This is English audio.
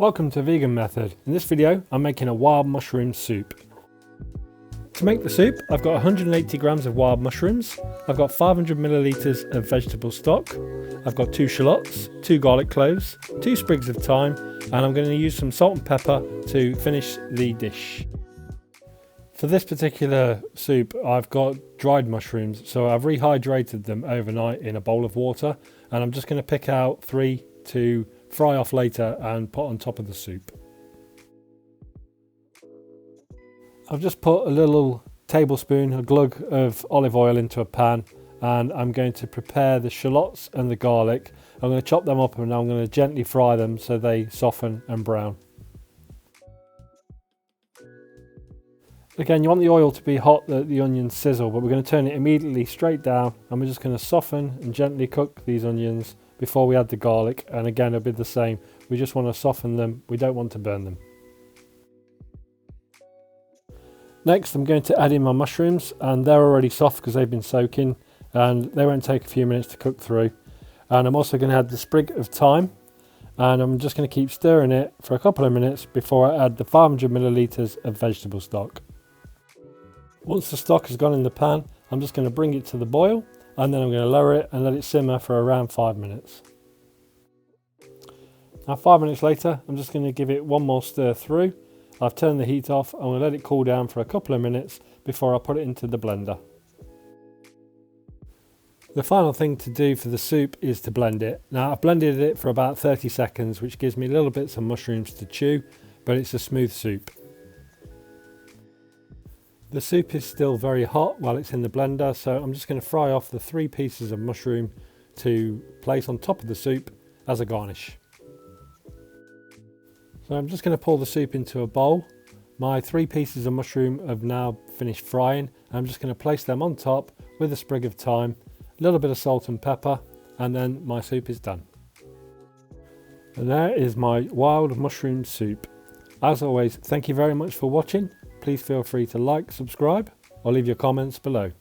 Welcome to Vegan Method. In this video I'm making a wild mushroom soup. To make the soup I've got 180 grams of wild mushrooms, I've got 500 millilitres of vegetable stock, I've got 2 shallots, 2 garlic cloves, 2 sprigs of thyme, and I'm going to use some salt and pepper to finish the dish. For this particular soup I've got dried mushrooms, so I've rehydrated them overnight in a bowl of water, and I'm just going to pick out 3 to fry off later and put on top of the soup. I've just put a little tablespoon, a glug of olive oil into a pan, and I'm going to prepare the shallots and the garlic. I'm going to chop them up and I'm going to gently fry them so they soften and brown. Again, you want the oil to be hot that the onions sizzle, but we're going to turn it immediately straight down, and we're just going to soften and gently cook these onions before we add the garlic. And again, it'll be the same. We just want to soften them, we don't want to burn them. Next I'm going to add in my mushrooms, and they're already soft because they've been soaking and they won't take a few minutes to cook through. And I'm also going to add the sprig of thyme, and I'm just going to keep stirring it for a couple of minutes before I add the 500 millilitres of vegetable stock. Once the stock has gone in the pan, I'm just going to bring it to the boil, and then I'm going to lower it and let it simmer for around 5 minutes. Now 5 minutes later, I'm just going to give it one more stir through. I've turned the heat off. I'm going to let it cool down for a couple of minutes before I put it into the blender. The final thing to do for the soup is to blend it. Now I've blended it for about 30 seconds, which gives me little bits of mushrooms to chew, but it's a smooth soup. The soup is still very hot while it's in the blender, so I'm just going to fry off the 3 pieces of mushroom to place on top of the soup as a garnish. So I'm just going to pour the soup into a bowl. My 3 pieces of mushroom have now finished frying. I'm just going to place them on top with a sprig of thyme, a little bit of salt and pepper, and then my soup is done. And there is my wild mushroom soup. As always, thank you very much for watching. Please feel free to like, subscribe, or leave your comments below.